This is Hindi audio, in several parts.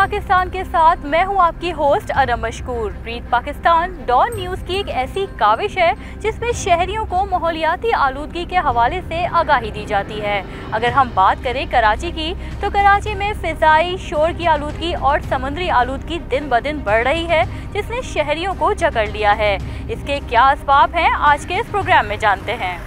पाकिस्तान के साथ मैं हूं आपकी host Anam Mashkoor. Read Pakistan Dawn news की एक ऐसी काविश है जिसमें शहरियों को माहौलियाती आलूदगी के हवाले से आगाही दी जाती है। अगर हम बात करें कराची की, तो कराची में फ़िज़ाई शोर की आलूदगी और समुद्री आलूदगी दिन ब दिन बढ़ रही है, जिसने शहरियों को जकड़ लिया है। इसके क्या असबाब हैं, आज के इस प्रोग्राम में जानते हैं।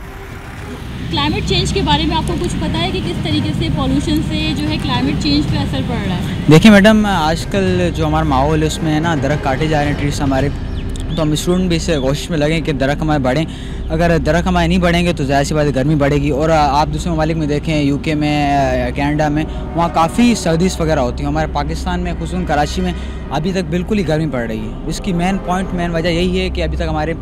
क्लाइमेट चेंज के बारे में आपको कुछ पता है कि किस तरीके से पॉल्यूशन से जो है क्लाइमेट चेंज पे असर पड़ रहा है? देखिए मैडम, आजकल जो हमारा माहौल है उसमें है ना, दरख्त काटे जा रहे हैं, ट्रीज हमारे। तो हम स्टूडेंट भी इससे कोशिश में लगें कि दरख्त हमारे बढ़ें। अगर दरख्त हमारे नहीं बढ़ेंगे तो ज़ाहिर सी बात है गर्मी बढ़ेगी। और आप दूसरे ममालिक में देखें, यूके में, कनाडा में, वहाँ काफ़ी सर्दीज़ वगैरह होती हैं। हमारे पाकिस्तान में, खुसूसन कराची में अभी तक बिल्कुल ही गर्मी पड़ रही है। इसकी मेन वजह यही है कि अभी तक हमारे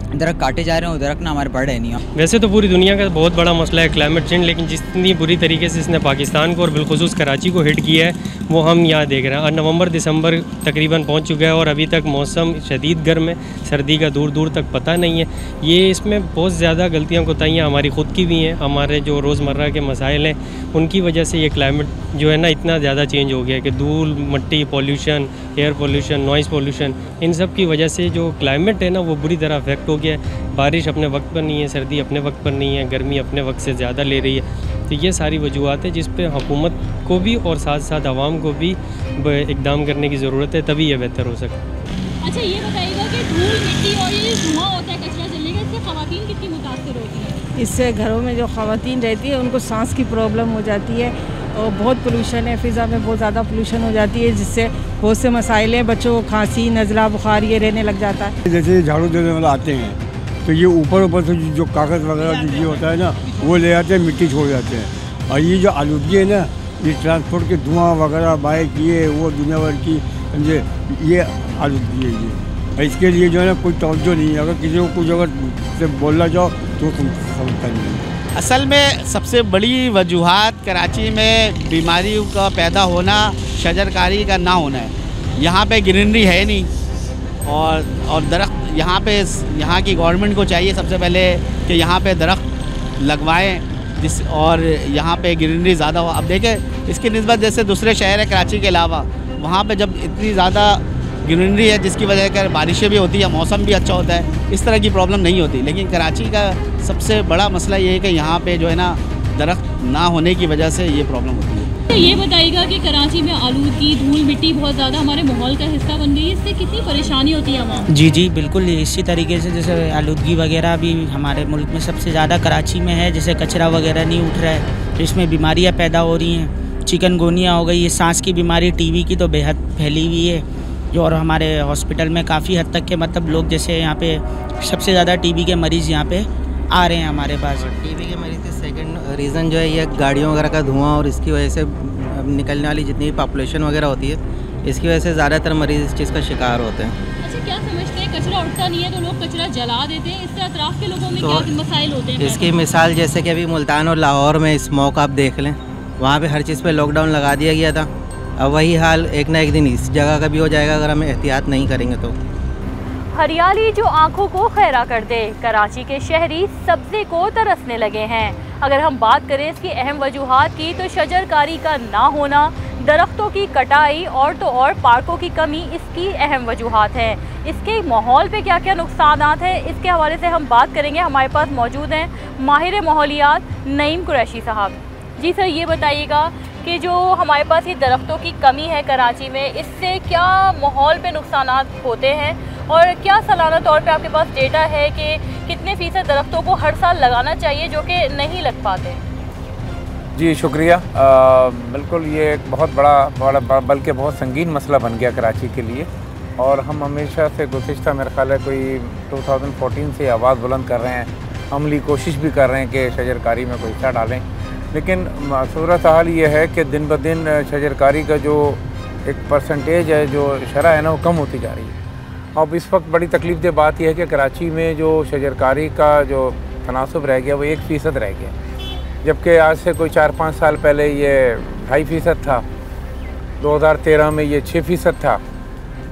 दरख्त काटे जा रहे हैं और दरख्त ना हमारे बढ़ रहे नहीं हैं। वैसे तो पूरी दुनिया का बहुत बड़ा मसला है क्लाइमेट चेंज, लेकिन जितनी बुरी तरीके से इसने पाकिस्तान को और बिलखुसूस कराची को हिट किया है वो हम यहाँ देख रहे हैं। और नवंबर दिसंबर तकरीबन पहुँच चुका है और अभी तक मौसम शदीद गर्म है, सर्दी का दूर दूर तक पता नहीं है। ये इसमें बहुत ज़्यादा गलतियाँ कोताहियाँ हमारी ख़ुद की भी हैं। हमारे जो रोज़मर्रा के मसाइल हैं उनकी वजह से ये क्लाइमेट जो है ना इतना ज़्यादा चेंज हो गया है कि धूल, मिट्टी, pollution, air pollution, noise pollution, इन सब की वजह से जो क्लाइमेट है ना वो बुरी तरह अफेक्ट हो गया है। बारिश अपने वक्त पर नहीं है, सर्दी अपने वक्त पर नहीं है, गर्मी अपने वक्त से ज़्यादा ले रही है। तो ये सारी वजूहत है जिस पे हुकूमत को भी और साथ साथ आवाम को भी इक़दाम करने की ज़रूरत है, तभी ये बेहतर हो सकता है। अच्छा, ये बताइएगा कि धूल, मिट्टी और ये धुआं होता है कचरा जलने का, इससे ख़वातीन कितनी मुतासर होती है? इससे घरों में जो ख़वातीन रहती है उनको सांस की प्रॉब्लम हो जाती है और बहुत पोल्यूशन है, फ़िज़ा में बहुत ज़्यादा पोल्यूशन हो जाती है, जिससे बहुत से मसाइल हैं। बच्चों को खांसी, नज़ला, बुखार ये रहने लग जाता है। जैसे झाड़ू देने वाला आते हैं तो ये ऊपर से जो कागज़ वगैरह जो ये होता है ना वो ले आते हैं, मिट्टी छोड़ जाते हैं। और ये जो आलूदगी है ना, ये ट्रांसपोर्ट के धुआं वगैरह, बाइक, ये वो दुनिया भर की समझे ये आलूदगी है ये। और इसके लिए जो है ना कोई तवज्जो नहीं है। अगर किसी को कुछ अगर से बोलना चाहो तो समझता नहीं है। असल में सबसे बड़ी वजूहात कराची में बीमारियों का पैदा होना शजरकारी का ना होना है। यहाँ पे ग्रीनरी है नहीं और दरख्त यहाँ की गवर्नमेंट को चाहिए सबसे पहले कि यहाँ पे दरख्त लगवाएं और यहाँ पे ग्रीनरी ज़्यादा हो। अब देखें इसकी निस्बत जैसे दूसरे शहर है कराची के अलावा, वहाँ पे जब इतनी ज़्यादा ग्रीनरी है जिसकी वजह से बारिशें भी होती है, मौसम भी अच्छा होता है, इस तरह की प्रॉब्लम नहीं होती। लेकिन कराची का सबसे बड़ा मसला ये है कि यहाँ पे जो है ना दरख्त ना होने की वजह से ये प्रॉब्लम होती है। ये बताइएगा कि कराची में आलूदगी, धूल, मिट्टी बहुत ज़्यादा हमारे माहौल का हिस्सा बन गई है, इससे कितनी परेशानी होती है हमारी? जी बिल्कुल, इसी तरीके से जैसे आलूदगी वगैरह भी हमारे मुल्क में सबसे ज़्यादा कराची में है। जैसे कचरा वगैरह नहीं उठ रहा है तो इसमें बीमारियाँ पैदा हो रही हैं। चिकनगुनिया हो गई, ये सांस की बीमारी, टीबी की तो बेहद फैली हुई है जो, और हमारे हॉस्पिटल में काफ़ी हद तक के मतलब लोग जैसे यहाँ पे सबसे ज़्यादा टीबी के मरीज़ यहाँ पे आ रहे हैं हमारे पास। टीबी के मरीज़ के सेकंड रीज़न जो है ये गाड़ियों वगैरह का धुआं और इसकी वजह से निकलने वाली जितनी भी पॉपुलेशन वगैरह होती है, इसकी वजह से ज़्यादातर मरीज़ इस चीज़ का शिकार होते हैं। अच्छा, क्या समझते हैं कचरा उठता नहीं है तो लोग कचरा जला देते हैं, इससे अतराफ़ के लोगों में तो क्या मसाइल होते हैं? इसकी मिसाल जैसे कि अभी मुल्तान और लाहौर में स्मोक आप देख लें, वहाँ पर हर चीज़ पर लॉकडाउन लगा दिया गया था। अब वही हाल एक ना एक दिन इस जगह का भी हो जाएगा अगर हम एहतियात नहीं करेंगे तो। हरियाली जो आंखों को खैरा कर दे, कराची के शहरी सब्ज़े को तरसने लगे हैं। अगर हम बात करें इसकी अहम वजूहात की, तो शजरकारी का ना होना, दरख्तों की कटाई और तो और पार्कों की कमी इसकी अहम वजूहात हैं। इसके माहौल पे क्या क्या नुकसानात हैं, इसके हवाले से हम बात करेंगे। हमारे पास मौजूद हैं माहिर माहौलियात नईम कुरैशी साहब। जी सर, ये बताइएगा कि जो हमारे पास ये दरख्तों की कमी है कराची में, इससे क्या माहौल पे नुकसानात होते हैं और क्या सालाना तौर पे आपके पास डेटा है कि कितने फ़ीसद दरख्तों को हर साल लगाना चाहिए जो कि नहीं लग पाते? जी शुक्रिया। बिल्कुल, ये एक बहुत बड़ा बल्कि बहुत संगीन मसला बन गया कराची के लिए और हम हमेशा से गुज़िश्ता मेरा ख्याल है कोई 2014 से आवाज़ बुलंद कर रहे हैं, अमली कोशिश भी कर रहे हैं कि शजरकारी में कोई हिस्सा डालें। लेकिन सूरत हाल ये है कि दिन ब दिन शजरकारी का जो एक परसेंटेज है, जो शरह है ना, वो कम होती जा रही है। अब इस वक्त बड़ी तकलीफ दे बात यह है कि कराची में जो शजरकारी का जो तनासब रह गया वो 1% रह गया, जबकि आज से कोई 4-5 साल पहले ये 2.5% था, 2013 में ये 6% था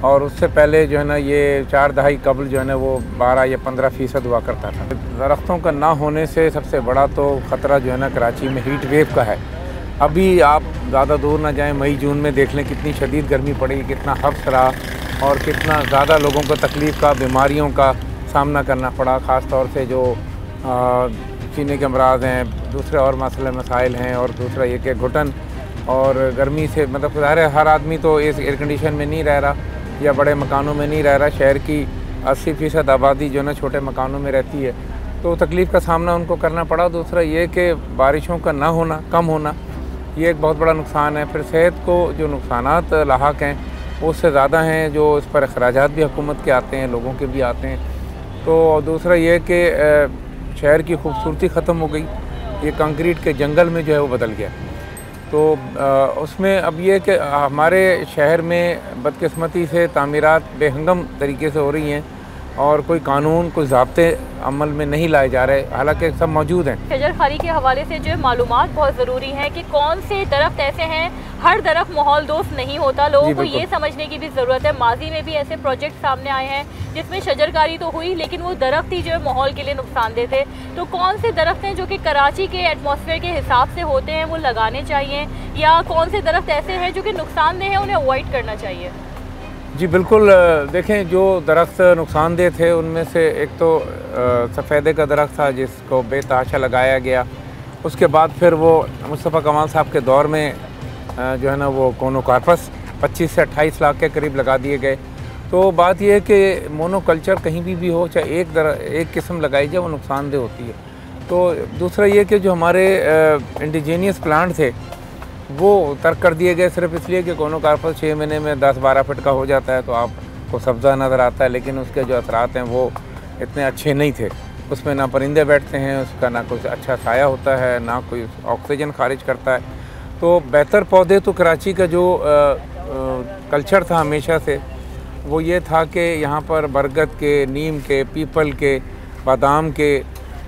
और उससे पहले जो है ना ये 4 दहाई कबल जो है ना वो 12 या 15% हुआ करता था। दरख्तों का ना होने से सबसे बड़ा तो ख़तरा जो है ना कराची में हीट वेव का है। अभी आप ज़्यादा दूर ना जाएं, मई जून में देख लें कितनी शदीद गर्मी पड़ी, कितना हब्स रहा और कितना ज़्यादा लोगों को तकलीफ़ का, बीमारियों का सामना करना पड़ा। ख़ास तौर से जो सीने के अमराज हैं, दूसरे और मसले मसाइल हैं, और दूसरा ये कि घुटन और गर्मी से मतलब ज़ाहिर है हर आदमी तो इस एयर कंडीशन में नहीं रह रहा या बड़े मकानों में नहीं रह रहा। शहर की 80% आबादी जो ना छोटे मकानों में रहती है, तो तकलीफ़ का सामना उनको करना पड़ा। दूसरा ये कि बारिशों का ना होना, कम होना, ये एक बहुत बड़ा नुकसान है। फिर सेहत को जो नुकसानात लाहक हैं उससे ज़्यादा हैं, जो इस पर अखराजात भी हुकूमत के आते हैं, लोगों के भी आते हैं। तो दूसरा ये कि शहर की खूबसूरती ख़त्म हो गई, ये कंक्रीट के जंगल में जो है वो बदल गया। तो उसमें अब ये कि हमारे शहर में बदकिस्मती से तामीरात बेहंगम तरीके से हो रही हैं और कोई कानून, कोई ज़ाब्ते अमल में नहीं लाए जा रहे, हालांकि सब मौजूद हैं। शजरखारी के हवाले से जो है मालूमात बहुत ज़रूरी है कि कौन से दरख्त ऐसे हैं, हर दरख्त माहौल दोस्त नहीं होता, लोगों को ये समझने की भी ज़रूरत है। माजी में भी ऐसे प्रोजेक्ट सामने आए हैं जिसमें शजरकारी तो हुई लेकिन वो दरख्त ही जो है माहौल के लिए नुकसानदेह थे। तो कौन से दरख्त हैं जो कि कराची के एटमॉस्फेयर के हिसाब से होते हैं वो लगाने चाहिए, या कौन से दरख्त ऐसे हैं जो कि नुकसानदेह हैं उन्हें अवॉइड करना चाहिए? जी बिल्कुल, देखें जो दरख्त नुकसानदेह थे उनमें से एक तो सफ़ेदे का दरख्त था जिसको बेतहाशा लगाया गया। उसके बाद फिर वो मुस्तफ़ा कमाल साहब के दौर में जो है ना वो कोनोकार्पस 25 से 28 लाख के करीब लगा दिए गए। तो बात यह है कि मोनोकल्चर कहीं भी हो, चाहे एक किस्म लगाई जाए, वो नुकसानदेह होती है। तो दूसरा ये कि जो हमारे इंडिजीनियस प्लांट थे वो तर्क कर दिए गए सिर्फ इसलिए कि कोनोकार्पस 6 महीने में 10-12 फीट का हो जाता है तो आपको सब्ज़ा नज़र आता है, लेकिन उसके जो असरात हैं वो इतने अच्छे नहीं थे। उसमें ना परिंदे बैठते हैं, उसका ना कुछ अच्छा साया होता है, ना कोई ऑक्सीजन खारिज करता है। तो बेहतर पौधे तो कराची का जो कल्चर था हमेशा से वो ये था कि यहाँ पर बरगद के, नीम के, पीपल के, बादाम के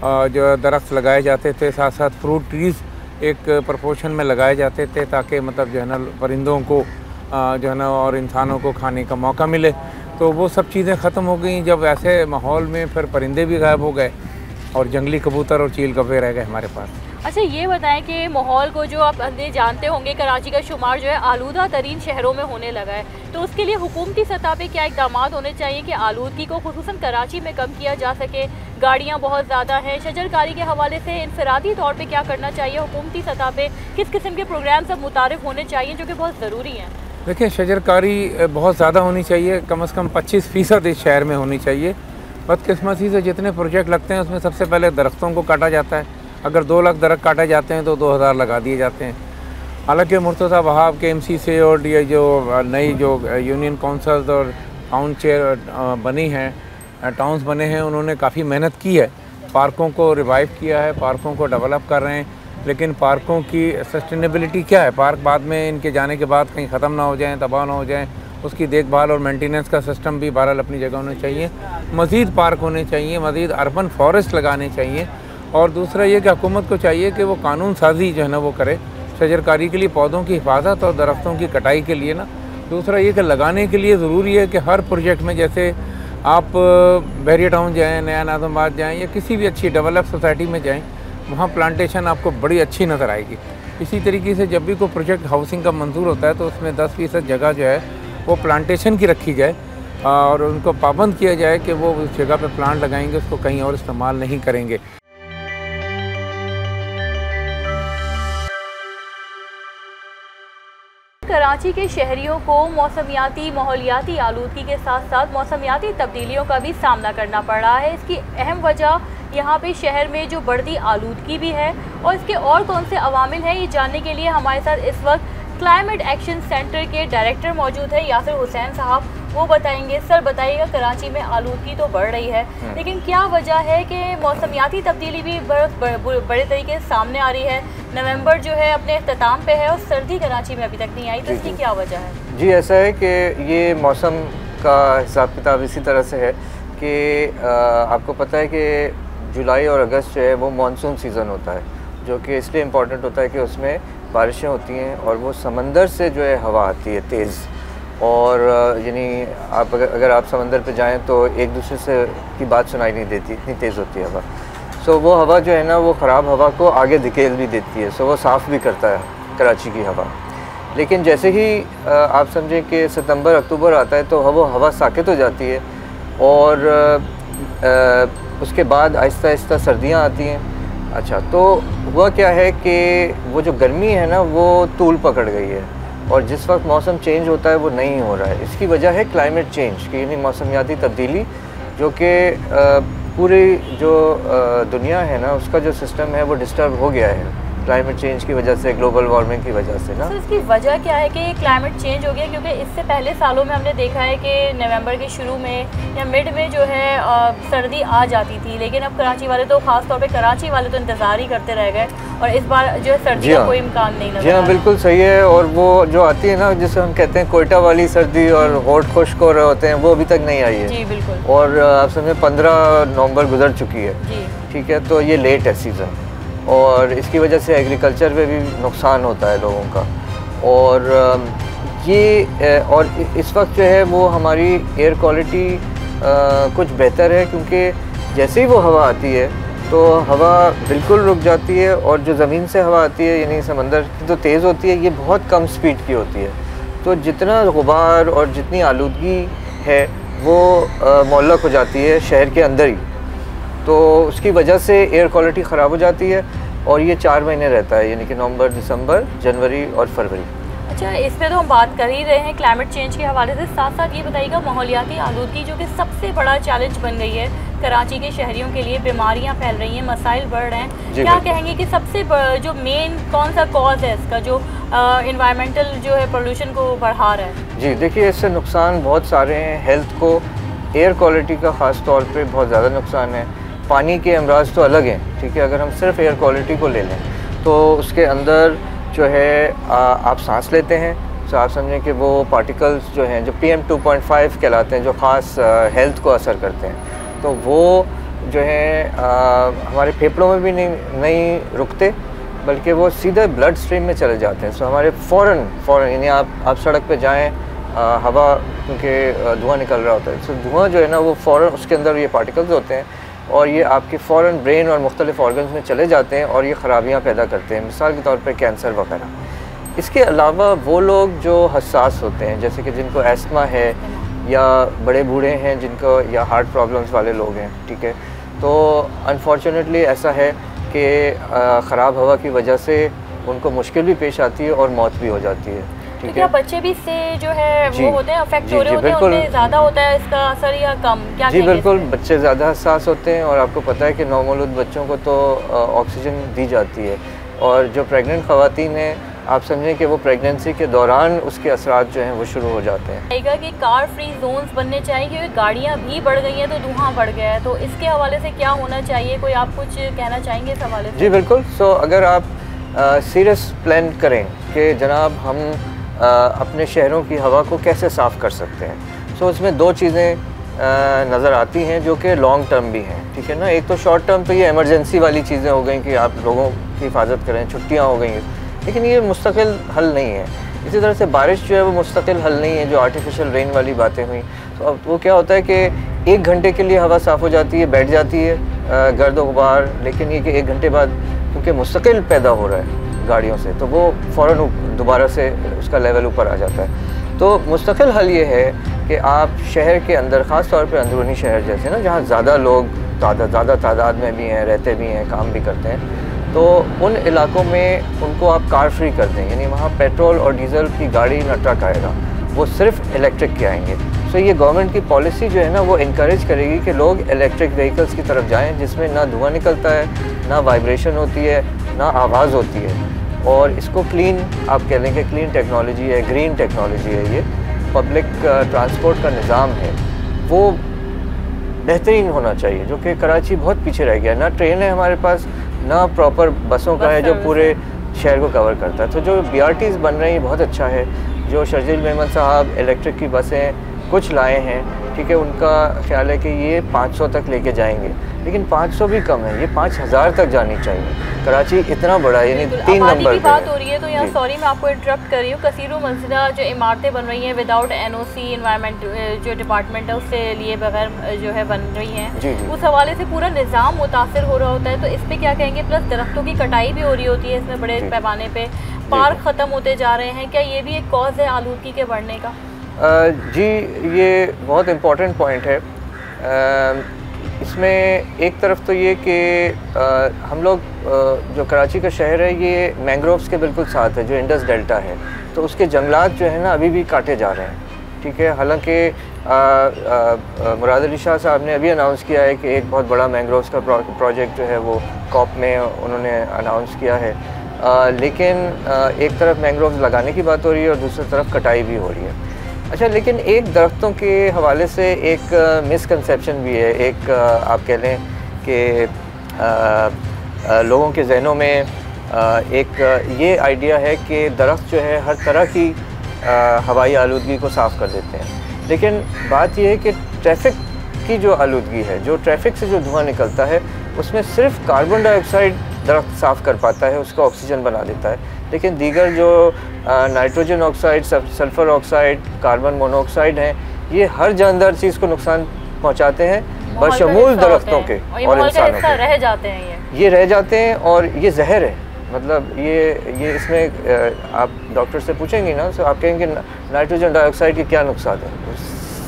जो दरख्त लगाए जाते थे, साथ साथ फ्रूट ट्रीज़ एक प्रोपोर्शन में लगाए जाते थे ताकि मतलब जो है ना परिंदों को जो है ना और इंसानों को खाने का मौका मिले। तो वो सब चीज़ें ख़त्म हो गई जब ऐसे माहौल में फिर परिंदे भी गायब हो गए और जंगली कबूतर और चील कौवे रह गए हमारे पास। अच्छा ये बताएं कि माहौल को जो आप जानते होंगे कराची का शुमार जो है आलूदा तरीन शहरों में होने लगा है, तो उसके लिए हुकूमती सतह पे क्या इक़दाम होने चाहिए कि आलूदगी को खुसूसन कराची में कम किया जा सके? गाड़ियाँ बहुत ज़्यादा हैं, शजरकारी के हवाले से इनफरादी तौर पर क्या करना चाहिए हुकूमती सतह पर? किस किस्म के प्रोग्राम सब मुतारिफ होने चाहिए जो कि बहुत ज़रूरी हैं? देखिए शजरकारी बहुत ज़्यादा होनी चाहिए, कम से कम 25% इस शहर में होनी चाहिए। बदकिस्मती से जितने प्रोजेक्ट लगते हैं उसमें सबसे पहले दरख्तों को काटा जाता है। अगर 2 लाख दरख्त काटे जाते हैं तो 2000 लगा दिए जाते हैं। हालांकि मुर्तज़ा वहाब के MC से और ये जो नई जो यूनियन काउंसिल्स और टाउन चेयर बनी हैं, टाउन्स बने हैं, उन्होंने काफ़ी मेहनत की है, पार्कों को रिवाइव किया है, पार्कों को डेवलप कर रहे हैं। लेकिन पार्कों की सस्टेनेबिलिटी क्या है? पार्क बाद में इनके जाने के बाद कहीं ख़त्म ना हो जाएँ, तबाह ना हो जाएँ, उसकी देखभाल और मेंटेनेंस का सिस्टम भी बहरहाल अपनी जगह होना चाहिए। मज़ीद पार्क होने चाहिए, मज़ीद अर्बन फॉरेस्ट लगाने चाहिए। और दूसरा ये कि हुकूमत को चाहिए कि वो कानून साजी जो है ना वो करे शजरकारी के लिए, पौधों की हिफाजत और दरख्तों की कटाई के लिए ना। दूसरा ये कि लगाने के लिए ज़रूरी है कि हर प्रोजेक्ट में, जैसे आप बहरिया टाउन जाएँ, नया नाज़माबाद जाएँ या किसी भी अच्छी डेवलप सोसाइटी में जाएँ, वहाँ प्लांटेशन आपको बड़ी अच्छी नज़र आएगी। इसी तरीके से जब भी कोई प्रोजेक्ट हाउसिंग का मंजूर होता है तो उसमें 10% जगह जो है वो प्लांटेशन की रखी जाए और उनको पाबंद किया जाए कि वो उस जगह पे प्लांट लगाएंगे, उसको कहीं और इस्तेमाल नहीं करेंगे। कराची के शहरियों को मौसमियाती माहौलियाती आलूदगी के साथ साथ मौसमियाती तब्दीलियों का भी सामना करना पड़ रहा है। इसकी अहम वजह यहाँ पे शहर में जो बढ़ती आलूदगी भी है, और इसके और कौन से अवामिल हैं ये जानने के लिए हमारे साथ इस वक्त क्लाइमेट एक्शन सेंटर के डायरेक्टर मौजूद है यासिर हुसैन साहब। वो बताएंगे। सर बताइएगा, कराची में आलूदगी तो बढ़ रही है लेकिन क्या वजह है कि मौसमियाती तब्दीली भी बड़े तरीके से सामने आ रही है? नवंबर जो है अपने अख्ताम पे है और सर्दी कराची में अभी तक नहीं आई, तो इसकी क्या वजह है? जी ऐसा है कि ये मौसम का हिसाब किताब इसी तरह से है कि आपको पता है कि जुलाई और अगस्त जो है वो मानसून सीज़न होता है, जो कि इसलिए इम्पॉर्टेंट होता है कि उसमें बारिशें होती हैं और वो समंदर से जो है हवा आती है तेज़, और यानी आप अगर आप समंदर पे जाएं तो एक दूसरे से की बात सुनाई नहीं देती, इतनी तेज़ होती है हवा। सो वो हवा जो है ना वो ख़राब हवा को आगे धकेल भी देती है, सो वो साफ़ भी करता है कराची की हवा। लेकिन जैसे ही आप समझें कि सितंबर अक्टूबर आता है तो वो हवा साकित हो जाती है और उसके बाद आहिस्ता आहिस्ता सर्दियाँ आती हैं। अच्छा, तो हुआ क्या है कि वो जो गर्मी है ना वो तूल पकड़ गई है और जिस वक्त मौसम चेंज होता है वो नहीं हो रहा है। इसकी वजह है क्लाइमेट चेंज की, यानी मौसमियाती तब्दीली, जो कि पूरी जो दुनिया है ना उसका जो सिस्टम है वो डिस्टर्ब हो गया है क्लाइमेट चेंज की वजह से, ग्लोबल वार्मिंग की वजह से ना। तो इसकी वजह क्या है कि क्लाइमेट चेंज हो गया? क्योंकि इससे पहले सालों में हमने देखा है कि नवंबर के शुरू में या मिड में जो है सर्दी आ जाती थी, लेकिन अब कराची वाले तो ख़ास तौर पे कराची वाले तो इंतज़ार ही करते रह गए और इस बार जो है सर्दी का कोई इम्कान नहीं नजर। जी हाँ, बिल्कुल सही है। और वो जो आती है ना जिसे हम कहते हैं कोयटा वाली सर्दी और होठ खुश्क हो रहे होते हैं, वो अभी तक नहीं आई है। जी बिल्कुल। और आप समझे 15 नवंबर गुजर चुकी है। ठीक है, तो ये लेट है सीज़न और इसकी वजह से एग्रीकल्चर पे भी नुकसान होता है लोगों का। और ये और इस वक्त जो है वो हमारी एयर क्वालिटी कुछ बेहतर है, क्योंकि जैसे ही वो हवा आती है तो हवा बिल्कुल रुक जाती है और जो ज़मीन से हवा आती है यानी समंदर की तो तेज़ होती है, ये बहुत कम स्पीड की होती है। तो जितना गुबार और जितनी आलूदगी है वो मुअल्लक़ हो जाती है शहर के अंदर ही, तो उसकी वजह से एयर क्वालिटी ख़राब हो जाती है और ये 4 महीने रहता है, यानी कि नवंबर, दिसंबर, जनवरी और फरवरी। अच्छा, इसमें तो हम बात कर ही रहे हैं क्लाइमेट चेंज के हवाले से, साथ साथ ये बताइएगा माहौलियाती आलूदगी जो कि सबसे बड़ा चैलेंज बन गई है कराची के शहरियों के लिए, बीमारियां फैल रही हैं, मसाइल बढ़ रहे हैं, क्या कहेंगे कि सबसे जो मेन कौन सा कॉज है इसका जो इन्वायरमेंटल जो है पोल्यूशन को बढ़ा रहा है? जी देखिए, इससे नुकसान बहुत सारे हैं। हेल्थ को, एयर क्वालिटी का ख़ास तौर पर बहुत ज़्यादा नुकसान है। पानी के अमराज तो अलग हैं, ठीक है, अगर हम सिर्फ एयर क्वालिटी को ले लें तो उसके अंदर जो है आप सांस लेते हैं तो आप समझें कि वो पार्टिकल्स जो हैं जो PM 2.5 कहलाते हैं, जो ख़ास हेल्थ को असर करते हैं, तो वो जो है हमारे फेफड़ों में भी नहीं रुकते, बल्कि वो सीधे ब्लड स्ट्रीम में चले जाते हैं। सो हमारे फ़ौरन यानी आप सड़क पे जाएं, हवा क्योंकि धुआं निकल रहा होता है, तो धुआं जो है ना वो फ़ौरन उसके अंदर ये पार्टिकल्स होते हैं और ये आपके फ़ौरन ब्रेन और मुख्तलिफ ऑर्गन्स में चले जाते हैं और ये ख़राबियाँ पैदा करते हैं, मिसाल के तौर पे कैंसर वगैरह। इसके अलावा वो लोग जो हसास होते हैं, जैसे कि जिनको एस्थमा है या बड़े बूढ़े हैं जिनको, या हार्ट प्रॉब्लम्स वाले लोग हैं, ठीक है, तो अनफॉर्चुनेटली ऐसा है कि ख़राब हवा की वजह से उनको मुश्किल भी पेश आती है और मौत भी हो जाती है। तो क्या बच्चे भी इससे जो है वो होते हैं अफेक्ट हो रहे होते हैं, उनमें ज़्यादा होता है इसका असर या कम? क्या जी बिल्कुल, बच्चे ज़्यादा हसास होते हैं और आपको पता है कि नवमौलूद बच्चों को तो ऑक्सीजन दी जाती है और जो प्रेग्नेंट ख़वातीन हैं आप समझें कि वो प्रेगनेंसी के दौरान उसके असरात जो हैं वो शुरू हो जाते हैं। कहेगा कि कार फ्री जोन्स बनने चाहिए क्योंकि गाड़ियाँ भी बढ़ गई हैं तो धुआं बढ़ गया है, तो इसके हवाले से क्या होना चाहिए? कोई आप कुछ कहना चाहेंगे इस हवाले से? जी बिल्कुल। सो अगर आप सीरियस प्लान करें कि जनाब हम अपने शहरों की हवा को कैसे साफ़ कर सकते हैं, सो उसमें 2 चीज़ें नज़र आती हैं जो कि लॉन्ग टर्म भी हैं, ठीक है ना। एक तो शॉर्ट टर्म, तो ये इमरजेंसी वाली चीज़ें हो गई कि आप लोगों की हिफाजत करें, छुट्टियाँ हो गई हैं, लेकिन ये मुस्तकिल हल नहीं है। इसी तरह से बारिश जो है वो मुस्तकिल हल नहीं है, जो आर्टिफिशियल रेन वाली बातें हुई, तो अब वो क्या होता है कि 1 घंटे के लिए हवा साफ़ हो जाती है, बैठ जाती है गर्द गुबार, लेकिन ये कि 1 घंटे बाद क्योंकि मुस्तकिल पैदा हो रहा है गाड़ियों से, तो वो फ़ौरन दोबारा से उसका लेवल ऊपर आ जाता है। तो मुस्तकिल हल ये है कि आप शहर के अंदर, ख़ास तौर पे अंदरूनी शहर जैसे ना जहाँ ज़्यादा लोग ज़्यादा तादाद में भी हैं, रहते भी हैं, काम भी करते हैं, तो उन इलाकों में उनको आप कार फ्री कर दें, यानी वहाँ पेट्रोल और डीज़ल की गाड़ी न ट्रक आएगा, वो सिर्फ इलेक्ट्रिक के आएंगे। सो ये गवर्नमेंट की पॉलिसी जो है ना वो इनकरेज करेगी कि लोग इलेक्ट्रिक व्हीकल्स की तरफ जाएँ जिसमें ना धुआं निकलता है, ना वाइब्रेशन होती है, ना आवाज़ होती है, और इसको क्लीन आप कह लें कि क्लीन टेक्नोलॉजी है, ग्रीन टेक्नोलॉजी है। ये पब्लिक ट्रांसपोर्ट का निज़ाम है वो बेहतरीन होना चाहिए, जो कि कराची बहुत पीछे रह गया। ना ट्रेन है हमारे पास, ना प्रॉपर बसों का है जो पूरे शहर को कवर करता है। तो जो BRTs बन रही हैं बहुत अच्छा है, जो शर्जील मेमन साहब इलेक्ट्रिक की बसें कुछ लाए हैं, ठीक है, उनका ख्याल है कि ये 500 तक लेके जाएंगे, लेकिन 500 भी कम है, ये 5000 तक जानी चाहिए। कराची इतना बड़ा है, यानी 3 नंबर की बात हो रही है, तो यहाँ सॉरी मैं आपको इंटरप्ट कर रही हूँ, कसीरों मंजिला जो इमारतें बन रही हैं विदाउट NOC इन्वायरमेंट जो डिपार्टमेंट है उससे लिए बगैर जो है बन रही हैं, उस हवाले से पूरा निज़ाम मुतासर हो रहा होता है, तो इस पर क्या कहेंगे? प्लस दरख्तों की कटाई भी हो रही होती है इसमें बड़े पैमाने पे, पार्क ख़त्म होते जा रहे हैं, क्या ये भी एक कॉज है आलूदगी के बढ़ने का? जी, ये बहुत इम्पोर्टेंट पॉइंट है। इसमें एक तरफ तो ये कि हम लोग जो कराची का शहर है ये मैंग्रोव्स के बिल्कुल साथ है, जो इंडस डेल्टा है, तो उसके जंगलात जो है ना अभी भी काटे जा रहे हैं। ठीक है, हालांकि मुराद अली शाह साहब ने अभी अनाउंस किया है कि एक बहुत बड़ा मैंग्रोव्स का प्रोजेक्ट जो है वो कॉप में उन्होंने अनाउंस किया है, लेकिन एक तरफ मैंग्रोव्स लगाने की बात हो रही है और दूसरी तरफ कटाई भी हो रही है। अच्छा, लेकिन एक दरख्तों के हवाले से एक मिसकंसेप्शन भी है, एक आप कह लें कि लोगों के जहनों में एक ये आइडिया है कि दरख्त जो है हर तरह की हवाई आलूदगी को साफ़ कर देते हैं, लेकिन बात यह है कि ट्रैफिक की जो आलूदगी है, जो ट्रैफिक से जो धुआं निकलता है, उसमें सिर्फ कार्बन डाइऑक्साइड दरख्त साफ़ कर पाता है, उसका ऑक्सीजन बना देता है, लेकिन दीगर जो nitrogen oxide, sulphur oxide, carbon monoxide हैं, ये हर जानदार चीज़ को नुकसान पहुंचाते हैं, बशमूल दरख्तों के और इंसानों के। रह जाते हैं ये रह जाते हैं और ये जहर है। मतलब ये इसमें आप डॉक्टर से पूछेंगे ना, तो आप कहेंगे नाइट्रोजन डाइऑक्साइड के क्या नुकसान है।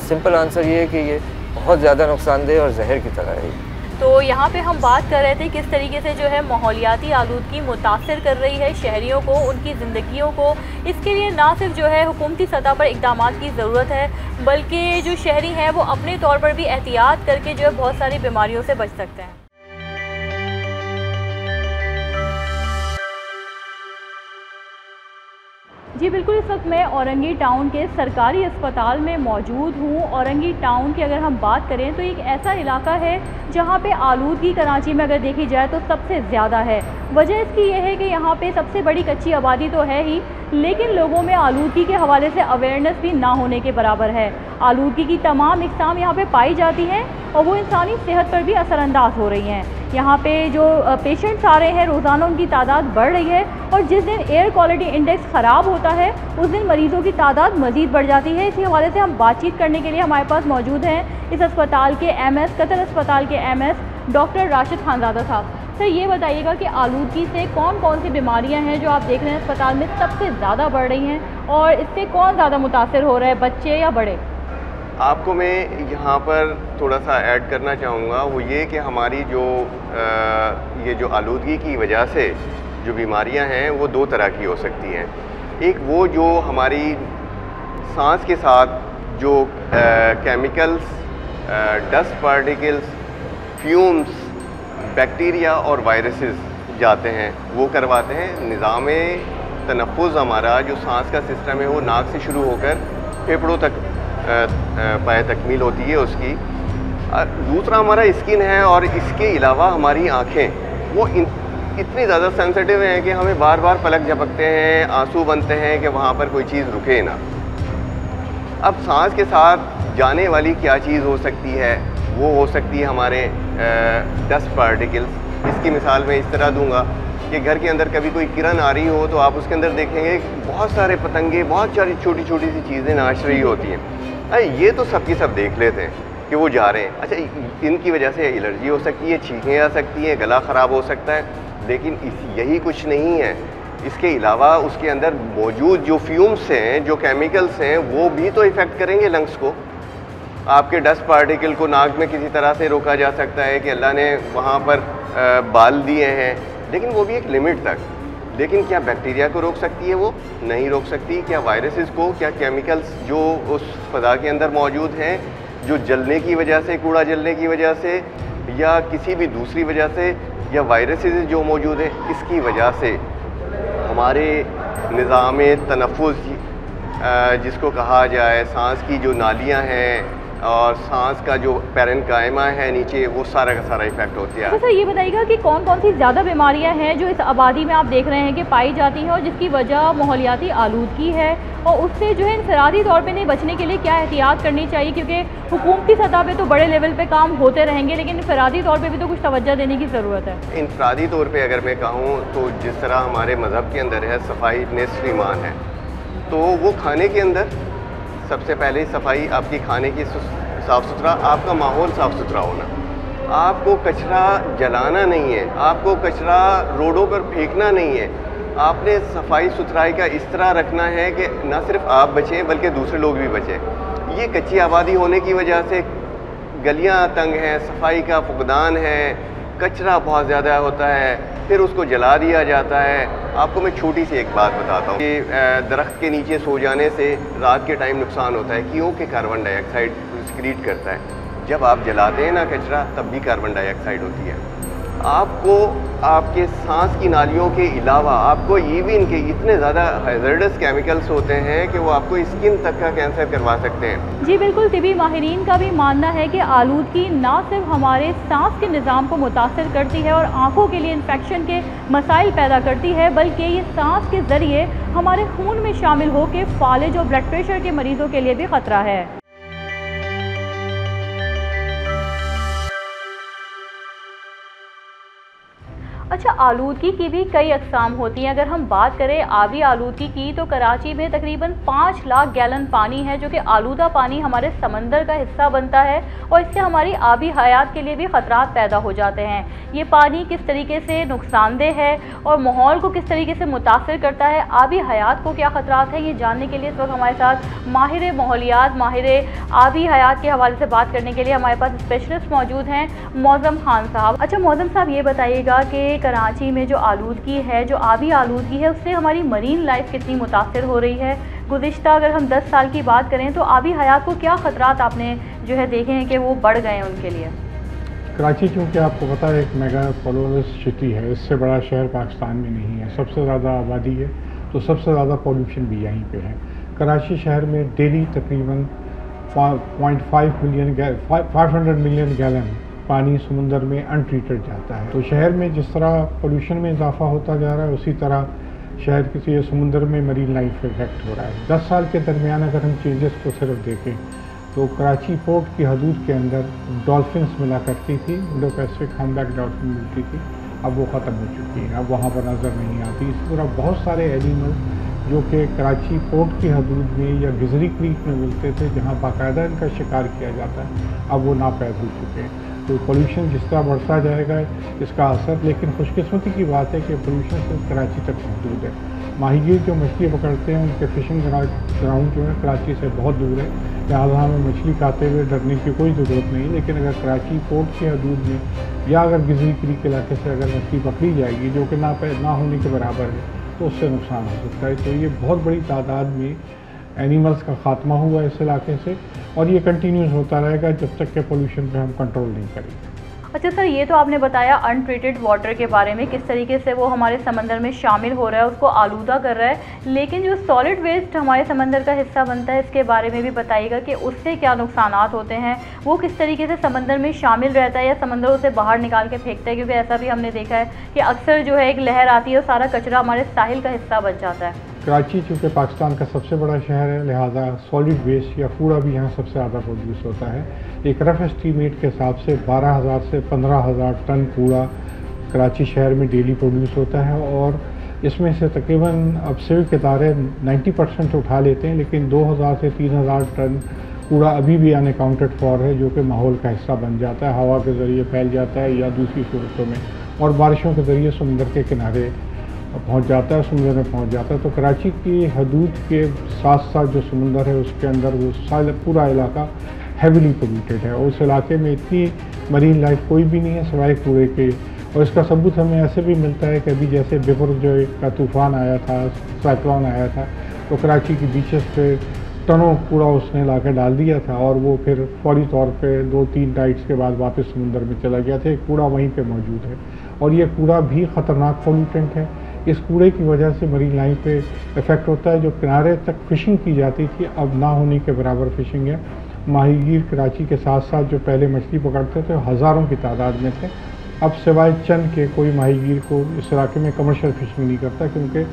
सिंपल आंसर ये है कि ये बहुत ज़्यादा नुकसानदेह और जहर की तरह है। तो यहाँ पे हम बात कर रहे थे किस तरीके से जो है माहौलियाती आलूदगी मुतासिर कर रही है शहरियों को, उनकी ज़िंदगियों को। इसके लिए ना सिर्फ जो है हुकूमती सतह पर इक़दामात की ज़रूरत है, बल्कि जो शहरी हैं वो अपने तौर पर भी एहतियात करके जो है बहुत सारी बीमारियों से बच सकते हैं। जी बिल्कुल, इस वक्त मैं औरंगी टाउन के सरकारी अस्पताल में मौजूद हूँ। औरंगी टाउन की अगर हम बात करें तो एक ऐसा इलाका है जहाँ पे आलूदगी कराची में अगर देखी जाए तो सबसे ज़्यादा है। वजह इसकी ये है कि यहाँ पे सबसे बड़ी कच्ची आबादी तो है ही, लेकिन लोगों में आलूदगी के हवाले से अवेयरनेस भी ना होने के बराबर है। आलूदगी की तमाम इक़साम यहाँ पे पाई जाती हैं और वो इंसानी सेहत पर भी असरअंदाज हो रही हैं। यहाँ पे जो पेशेंट्स आ रहे हैं रोज़ाना उनकी तादाद बढ़ रही है और जिस दिन एयर क्वालिटी इंडेक्स ख़राब होता है उस दिन मरीज़ों की तादाद मज़ीद बढ़ जाती है। इसी हवाले से हम बातचीत करने के लिए हमारे पास मौजूद हैं इस अस्पताल के एमएस, कतर अस्पताल के एमएस डॉक्टर राशिद खानज़ादा साहब। सर ये बताइएगा कि आलूदगी से कौन कौन सी बीमारियां हैं जो आप देख रहे हैं अस्पताल में सबसे ज़्यादा बढ़ रही हैं और इससे कौन ज़्यादा मुतासर हो रहा है, बच्चे या बड़े? आपको मैं यहाँ पर थोड़ा सा ऐड करना चाहूँगा, वो ये कि हमारी ये जो आलूदगी की वजह से जो बीमारियाँ हैं वो दो तरह की हो सकती हैं। एक वो जो हमारी सांस के साथ जो chemicals, dust particles, fumes, bacteria और वायरसेस जाते हैं वो करवाते हैं। निज़ाम तनफ़ुज़ हमारा जो सांस का सिस्टम है वो नाक से शुरू होकर फेफड़ों तक पाए तकमील होती है उसकी। दूसरा हमारा स्किन है और इसके अलावा हमारी आँखें वो इतनी ज़्यादा सेंसिटिव हैं कि हमें बार बार पलक झपकते हैं, आंसू बनते हैं कि वहाँ पर कोई चीज़ रुके ना। अब सांस के साथ जाने वाली क्या चीज़ हो सकती है, वो हो सकती है हमारे डस्ट पार्टिकल्स। इसकी मिसाल मैं इस तरह दूंगा कि घर के अंदर कभी कोई किरण आ रही हो तो आप उसके अंदर देखेंगे बहुत सारे पतंगे बहुत सारी छोटी छोटी सी चीज़ें नाच रही होती हैं। ये तो सबकी सब देख लेते हैं कि वो जा रहे हैं। अच्छा, इनकी वजह से एलर्जी हो सकती है, छींकें आ सकती हैं, गला ख़राब हो सकता है, लेकिन यही कुछ नहीं है। इसके अलावा उसके अंदर मौजूद जो फ्यूम्स हैं, जो केमिकल्स हैं, वो भी तो इफ़ेक्ट करेंगे लंग्स को। आपके डस्ट पार्टिकल को नाक में किसी तरह से रोका जा सकता है कि अल्लाह ने वहाँ पर बाल दिए हैं, लेकिन वो भी एक लिमिट तक। लेकिन क्या बैक्टीरिया को रोक सकती है? वो नहीं रोक सकती। क्या वायरसेस को, क्या केमिकल्स जो उस फ़ज़ा के अंदर मौजूद हैं, जो जलने की वजह से, कूड़ा जलने की वजह से या किसी भी दूसरी वजह से, या वायरसेस जो मौजूद है इसकी वजह से हमारे निज़ाम तनफ़ुज़ जिसको कहा जाए, सांस की जो नालियाँ हैं और सांस का जो पैरेन्काइमा है नीचे, वो सारा का सारा इफेक्ट होता है। तो सर ये बताइएगा कि कौन कौन सी ज़्यादा बीमारियां हैं जो इस आबादी में आप देख रहे हैं कि पाई जाती हैं और जिसकी वजह माहौलियाती आलूदगी है, और उससे जो है इंफरादी तौर पे नहीं बचने के लिए क्या एहतियात करनी चाहिए? क्योंकि हुकूमती सतह पे तो बड़े लेवल पे काम होते रहेंगे, लेकिन इंफरादी तौर पे भी तो कुछ तवज्जो देने की ज़रूरत है। इंफरादी तौर पर अगर मैं कहूँ तो जिस तरह हमारे मज़हब के अंदर है सफाई निस्फ़ ईमान है, तो वो खाने के अंदर सबसे पहले सफाई, आपकी खाने की साफ़ सुथरा, आपका माहौल साफ़ सुथरा होना। आपको कचरा जलाना नहीं है, आपको कचरा रोडों पर फेंकना नहीं है। आपने सफाई सुथराई का इस तरह रखना है कि न सिर्फ आप बचें बल्कि दूसरे लोग भी बचें। ये कच्ची आबादी होने की वजह से गलियां तंग हैं, सफाई का फुकदान है, कचरा बहुत ज़्यादा होता है, फिर उसको जला दिया जाता है। आपको मैं छोटी सी एक बात बताता हूँ कि दरख्त के नीचे सो जाने से रात के टाइम नुकसान होता है, क्योंकि कार्बन डाइऑक्साइड सिक्रीट करता है। जब आप जलाते हैं ना कचरा, तब भी कार्बन डाइऑक्साइड होती है। आपको आपके सांस की नालियों के अलावा आपको इवन के इतने ज़्यादा हैज़र्डस केमिकल्स होते हैं कि वो आपको स्किन तक का कैंसर करवा सकते हैं। जी बिल्कुल, तिबी माहिरीन का भी मानना है कि आलूदगी ना सिर्फ हमारे सांस के निज़ाम को मुतासर करती है और आँखों के लिए इन्फेक्शन के मसाइल पैदा करती है, बल्कि ये सांस के ज़रिए हमारे खून में शामिल होकर फालिज और ब्लड प्रेशर के मरीज़ों के लिए भी ख़तरा है। अच्छा, आलूदगी की भी कई अक़साम होती हैं। अगर हम बात करें आबी आलूदगी की तो कराची में तकरीबन 5 लाख गैलन पानी है जो कि आलूदा पानी हमारे समंदर का हिस्सा बनता है और इससे हमारी आबी हयात के लिए भी ख़तरात पैदा हो जाते हैं। ये पानी किस तरीके से नुकसानदेह है और माहौल को किस तरीके से मुतासर करता है, आबी हयात को क्या ख़तरात हैं, ये जानने के लिए इस वक्त हमारे साथ माहिर माहौलियात, माहिर आबी हयात के हवाले से बात करने के लिए हमारे पास स्पेशलिस्ट मौजूद हैं, मौज़म खान साहब। अच्छा मौज़म साहब, ये बताइएगा कि कराची में जो आलूदगी है, जो आबी आलूदगी है, उससे हमारी मरीन लाइफ कितनी मुतासर हो रही है? गुज़िश्ता अगर हम 10 साल की बात करें तो आबी हयात को क्या ख़तरात आपने जो है देखे हैं कि वो बढ़ गए हैं उनके लिए? कराची चूँकि आपको पता है एक मेगा पॉपुलस सिटी है, इससे बड़ा शहर पाकिस्तान में नहीं है, सबसे ज़्यादा आबादी है तो सबसे ज़्यादा पॉल्यूशन भी यहीं पे है। कराची शहर में डेली तकरीबन 500 मिलियन गैलन पानी समुंदर में अनट्रीटेड जाता है। तो शहर में जिस तरह पोल्यूशन में इजाफा होता जा रहा है, उसी तरह शहर किसी समुंदर में मरीन लाइफ इफेक्ट हो रहा है। 10 साल के दरमियान अगर हम चेंजेस को सिर्फ देखें तो कराची पोर्ट की हदूद के अंदर डॉल्फिन्स मिला करती थी, इंडो पैसिफिक हम्बैक डॉल्फिन मिलती थी, अब वो ख़त्म हो चुकी है, अब वहाँ पर नज़र नहीं आती। इसी तरह बहुत सारे एनिमल जो कि कराची पोर्ट की हदूद में या गिजरी क्रीक में मिलते थे, जहाँ बाकायदा इनका शिकार किया जाता है, अब वो नापैद हो चुके हैं। तो पोल्यूशन जिस तरह बढ़ता जाएगा इसका असर, लेकिन खुशकिस्मती की बात है कि पोल्यूशन सिर्फ कराची तक महदूद है। माहीगीर जो मछली पकड़ते हैं उनके फिशिंग ग्राउंड जो है कराची से बहुत दूर है, लिहाजा हमें मछली खाते हुए डरने की कोई ज़रूरत नहीं। लेकिन अगर कराची पोर्ट की हदूद में या अगर गिजरी क्रीक इलाके से अगर मछली पकड़ी जाएगी जो कि ना होने के बराबर है, तो उससे नुकसान हो सकता है। तो ये बहुत बड़ी तादाद में एनिमल्स का खात्मा हुआ इस इलाके से और ये कंटिन्यूस होता रहेगा जब तक के पोल्यूशन पे हम कंट्रोल नहीं करेंगे। अच्छा सर, ये तो आपने बताया अनट्रीटेड वाटर के बारे में, किस तरीके से वो हमारे समंदर में शामिल हो रहा है, उसको आलूदा कर रहा है, लेकिन जो सॉलिड वेस्ट हमारे समंदर का हिस्सा बनता है इसके बारे में भी बताइएगा कि उससे क्या नुकसानात होते हैं, वो किस तरीके से समंदर में शामिल रहता है या समंदर उसे बाहर निकाल के फेंकता है? क्योंकि ऐसा भी हमने देखा है कि अक्सर जो है एक लहर आती है और सारा कचरा हमारे साहिल का हिस्सा बन जाता है। कराची चूँकि पाकिस्तान का सबसे बड़ा शहर है, लिहाजा सॉलिड वेस्ट या कूड़ा भी यहाँ सबसे ज़्यादा प्रोड्यूस होता है। एक रफ एस्टीमेट के हिसाब से 12,000 से 15,000 टन कूड़ा कराची शहर में डेली प्रोड्यूस होता है और इसमें से तकरीबन अब सिविक इदारे 90% उठा लेते हैं, लेकिन 2,000 से 3,000 टन कूड़ा अभी भी अनअकाउंटेड फॉर है, जो कि माहौल का हिस्सा बन जाता है, हवा के ज़रिए फैल जाता है या दूसरी सूरतों में, और बारिशों के ज़रिए समुंदर के किनारे पहुंच जाता है, समुंदर में पहुंच जाता है। तो कराची की हदूद के साथ साथ जो समुंदर है उसके अंदर वो पूरा इलाका हेविली पोल्यूटेड है और उस इलाके में इतनी मरीन लाइफ कोई भी नहीं है सिवाय कूड़े के। और इसका सबूत हमें ऐसे भी मिलता है कि अभी जैसे बिपरजॉय का तूफ़ान आया था, साइक्लोन आया था, तो कराची की बीचेस पे टनों कूड़ा उसने ला के डाल दिया था और वो फिर फौरी तौर पे 2-3 नाइट्स के बाद वापस समुंदर में चला गया था। कूड़ा वहीं पे मौजूद है और ये कूड़ा भी ख़तरनाक पोल्यूटेंट है। इस कूड़े की वजह से मरीन लाइफ पे इफ़ेक्ट होता है। जो किनारे तक फ़िशिंग की जाती थी अब ना होने के बराबर फ़िशिंग है। माहीगीर कराची के साथ साथ जो पहले मछली पकड़ते थे हज़ारों की तादाद में थे, अब सिवाय चंद के कोई माहीगीर को इस इलाके में कमर्शियल फ़िशिंग नहीं करता, क्योंकि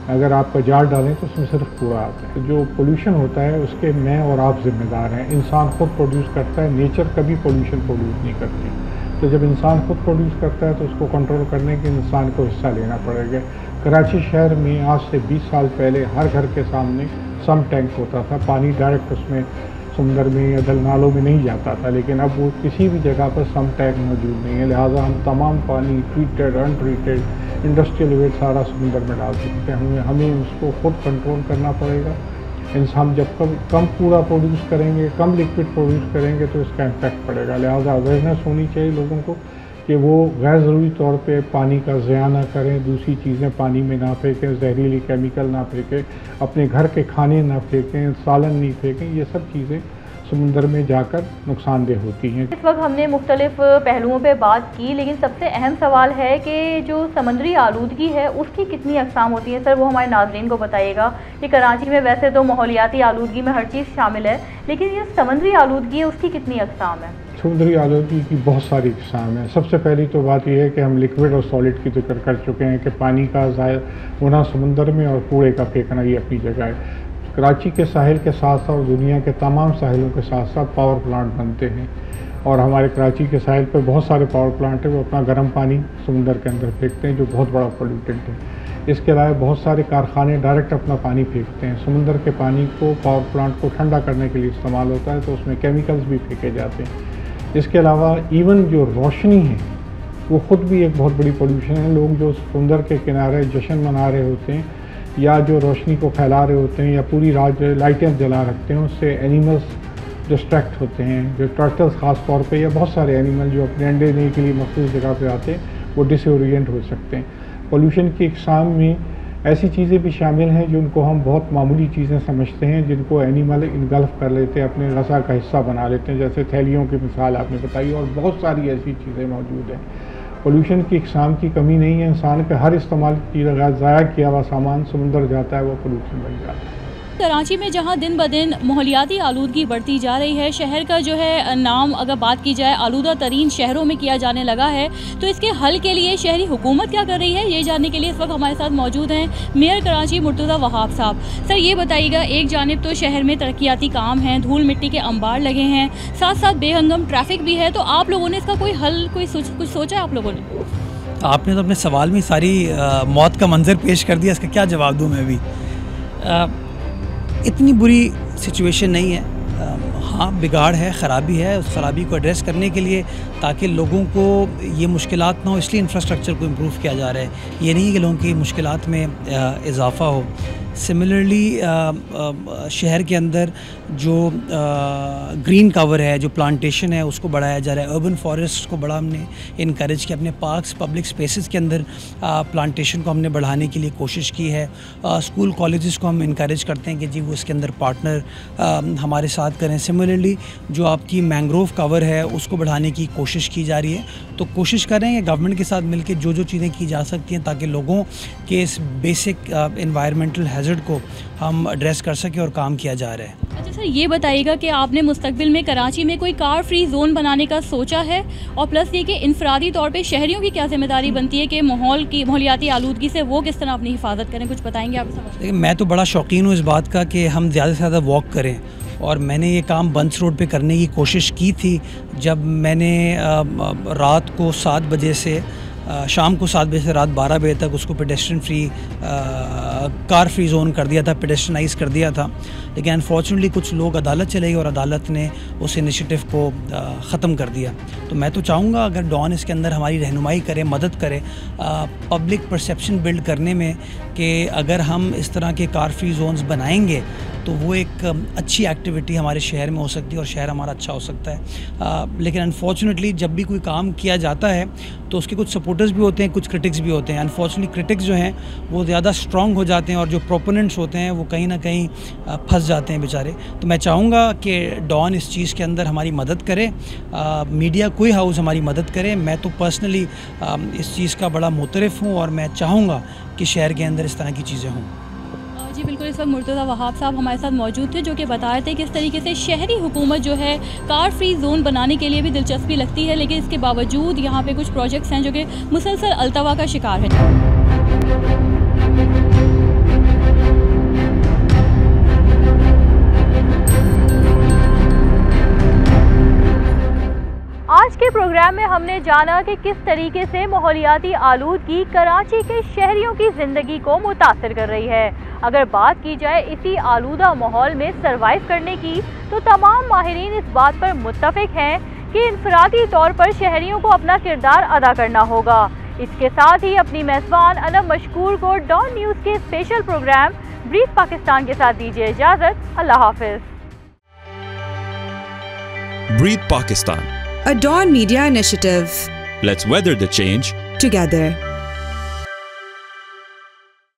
अगर आप जाल डालें तो उसमें सिर्फ कूड़ा आता है। जो पोल्यूशन होता है उसके मैं और आप ज़िम्मेदार हैं। इंसान खुद प्रोड्यूस करता है, नेचर कभी पोल्यूशन प्रोड्यूस नहीं करती। तो जब इंसान खुद प्रोड्यूस करता है तो उसको कंट्रोल करने के इंसान को हिस्सा लेना पड़ेगा। कराची शहर में आज से 20 साल पहले हर घर के सामने सम टैंक होता था, पानी डायरेक्ट उसमें समुद्र में या दल नालों में नहीं जाता था, लेकिन अब वो किसी भी जगह पर सम टैग मौजूद नहीं है। लिहाजा हम तमाम पानी ट्रीटेड, अनट्रीटेड, इंडस्ट्रियल वेस्ट सारा समुद्र में डाल सकते हैं। हमें उसको खुद कंट्रोल करना पड़ेगा। हम जब कम कूड़ा प्रोड्यूस करेंगे, कम लिक्विड प्रोड्यूस करेंगे तो इसका इम्पैक्ट पड़ेगा। लिहाजा अवेयरनेस होनी चाहिए लोगों को कि वो गैर ज़रूरी तौर पे पानी का ज़िया ना करें, दूसरी चीज़ें पानी में ना फेंकें, जहरीली केमिकल ना फेंकें, अपने घर के खाने ना फेंकें, सालन नहीं फेंकें। ये सब चीज़ें समुद्र में जाकर नुकसानदेह होती हैं। इस वक्त हमने मुख्तलिफ पहलुओं पे बात की, लेकिन सबसे अहम सवाल है कि जो समुद्री आलूदगी है उसकी कितनी अक़साम होती है। सर वो हमारे नाज़रीन को बताइएगा कि कराची में वैसे तो माहौलियाती आलूदगी में हर चीज़ शामिल है, लेकिन ये समुद्री आलूदगी है उसकी कितनी अक़साम है? समुद्री आलूदगी की बहुत सारी अक़साम है। सबसे पहली तो बात यह है कि हम लिक्विड और सॉलिड की जिक्र कर चुके हैं कि पानी का ज़ाया होना समुद्र में और कूड़े का फेंकना ये अपनी जगह है। कराची के साहिल के साथ साथ दुनिया के तमाम साहिलों के साथ साथ पावर प्लांट बनते हैं और हमारे कराची के साहिल पर बहुत सारे पावर प्लांट हैं, वो अपना गर्म पानी समुद्र के अंदर फेंकते हैं जो बहुत बड़ा पोल्यूटेंट है। इसके अलावा बहुत सारे कारखाने डायरेक्ट अपना पानी फेंकते हैं। समुद्र के पानी को पावर प्लांट को ठंडा करने के लिए इस्तेमाल होता है, तो उसमें केमिकल्स भी फेंके जाते हैं। इसके अलावा इवन जो रोशनी है वो ख़ुद भी एक बहुत बड़ी पोल्यूशन है। लोग जो समुद्र के किनारे जश्न मना रहे होते हैं या जो रोशनी को फैला रहे होते हैं या पूरी रात लाइटें जला रखते हैं, उससे एनिमल्स डिस्ट्रैक्ट होते हैं। जो टर्टल्स ख़ास तौर पे या बहुत सारे एनिमल जो अपने अंडे देने के लिए मखसूस जगह पे आते हैं वो डिसओरिएंट हो सकते हैं। पोल्यूशन की इकसाम में ऐसी चीज़ें भी शामिल हैं जिनको हम बहुत मामूली चीज़ें समझते हैं, जिनको एनिमल इनगल्फ कर लेते हैं, अपने गज़ा का हिस्सा बना लेते हैं, जैसे थैलियों की मिसाल आपने बताई, और बहुत सारी ऐसी चीज़ें मौजूद हैं। पोल्यूशन की इकसाम की कमी नहीं है। इंसान के हर इस्तेमाल किया ज़ाया किया हुआ सामान समुद्र जाता है, वो पोल्यूशन बन जाता है। कराची में जहां दिन ब दिन माहौलियाती आलूदगी बढ़ती जा रही है, शहर का जो है नाम अगर बात की जाए आलूदा तरीन शहरों में किया जाने लगा है, तो इसके हल के लिए शहरी हुकूमत क्या कर रही है, ये जानने के लिए इस वक्त हमारे साथ मौजूद हैं मेयर कराची मुर्तज़ा वहाब साहब। सर ये बताइएगा, एक जानिब तो शहर में तरक्याती काम हैं, धूल मिट्टी के अंबार लगे हैं, साथ साथ बेहंगम ट्रैफिक भी है, तो आप लोगों ने इसका कोई हल कुछ सोचा है आप लोगों ने? आपने तो अपने सवाल में सारी मौत का मंजर पेश कर दिया, इसका क्या जवाब दूँ मैं भी। इतनी बुरी सिचुएशन नहीं है। हाँ बिगाड़ है, ख़राबी है, उस ख़राबी को एड्रेस करने के लिए ताकि लोगों को ये मुश्किलात ना हो, इसलिए इंफ्रास्ट्रक्चर को इम्प्रूव किया जा रहा है। ये नहीं कि लोगों की मुश्किलात में इजाफ़ा हो। सिमिलरली शहर के अंदर जो ग्रीन कवर है, जो प्लांटेशन है, उसको बढ़ाया जा रहा है। अर्बन फॉरेस्ट को बड़ा हमने इनकरेज किया। अपने पार्क्स, पब्लिक स्पेसेस के अंदर प्लांटेशन को हमने बढ़ाने के लिए कोशिश की है। स्कूल कॉलेजेस को हम इनकरेज करते हैं कि जी वो इसके अंदर पार्टनर हमारे साथ करें। सिमिलरली जो आपकी मैंग्रोव कवर है उसको बढ़ाने की कोशिश की जा रही है। तो कोशिश कर रहे हैं कि गवर्नमेंट के साथ मिलकर जो चीज़ें की जा सकती हैं ताकि लोगों के इस बेसिक एनवायरमेंटल हैज़र्ड को हम एड्रेस कर सकें और काम किया जा रहा है। अच्छा सर ये बताइएगा कि आपने मुस्तकबिल में कराची में कोई कार फ्री जोन बनाने का सोचा है, और प्लस ये कि इंफरादी तौर पे शहरियों की क्या जिम्मेदारी बनती है कि माहौलियाती आलूदगी से वो किस तरह अपनी हिफाजत करें, कुछ बताएंगे आप? देखिए मैं तो बड़ा शौकीन हूँ इस बात का कि हम ज़्यादा से ज़्यादा वॉक करें, और मैंने ये काम बंस रोड पे करने की कोशिश की थी जब मैंने रात को 7 बजे से शाम को 7 बजे से रात 12 बजे तक उसको pedestrian free car free zone कर दिया था, पेडेस्ट्रियनाइज़ कर दिया था। लेकिन अनफॉर्चुनेटली कुछ लोग अदालत चले गए और अदालत ने उस इनिशिएटिव को ख़त्म कर दिया। तो मैं तो चाहूँगा अगर डॉन इसके अंदर हमारी रहनुमाई करे, मदद करे पब्लिक परसेप्शन बिल्ड करने में कि अगर हम इस तरह के कार फ्री जोन्स बनाएंगे तो वो एक अच्छी एक्टिविटी हमारे शहर में हो सकती है और शहर हमारा अच्छा हो सकता है। लेकिन अनफॉर्चुनेटली जब भी कोई काम किया जाता है तो उसके कुछ सपोर्टर्स भी होते हैं, कुछ क्रिटिक्स भी होते हैं। अनफॉर्चुनेटली क्रिटिक्स जो हैं वो ज़्यादा स्ट्रॉन्ग हो जाते हैं और जो प्रोपोनेंट्स होते हैं वो कहीं ना कहीं फंस जाते हैं बेचारे। तो मैं चाहूँगा कि डॉन इस चीज़ के अंदर हमारी मदद करे, मीडिया कोई हाउस हमारी मदद करे। मैं तो पर्सनली इस चीज़ का बड़ा मुतरफ़ हूँ और मैं चाहूँगा कि शहर के अंदर इस तरह की चीज़ें हों। जी बिल्कुल, इस वक्त मुर्तज़ा वहाब साहब हमारे साथ मौजूद थे जो कि बता रहे थे किस तरीके से शहरी हुकूमत जो है कार फ्री जोन बनाने के लिए भी दिलचस्पी लगती है, लेकिन इसके बावजूद यहाँ पे कुछ प्रोजेक्ट्स हैं जो कि मुसलसल अल्तवा का शिकार है। आज के प्रोग्राम में हमने जाना कि किस तरीके से माहौलियाती आलूदगी कराची के शहरियों की ज़िंदगी को मुतासर कर रही है। अगर बात की जाए इसी आलूदा माहौल में सरवाइव करने की, तो तमाम माहिरीन इस बात पर मुत्तफिक हैं कि इनफरादी तौर पर शहरियों को अपना किरदार अदा करना होगा। इसके साथ ही अपनी मेज़बान अनम मशकूर को डॉन न्यूज़ के स्पेशल प्रोग्राम ब्रीफ पाकिस्तान के साथ दीजिए इजाज़त। अल्लाह हाफिज़। Breathe Pakistan, a Dawn Media initiative. Let's weather the change together.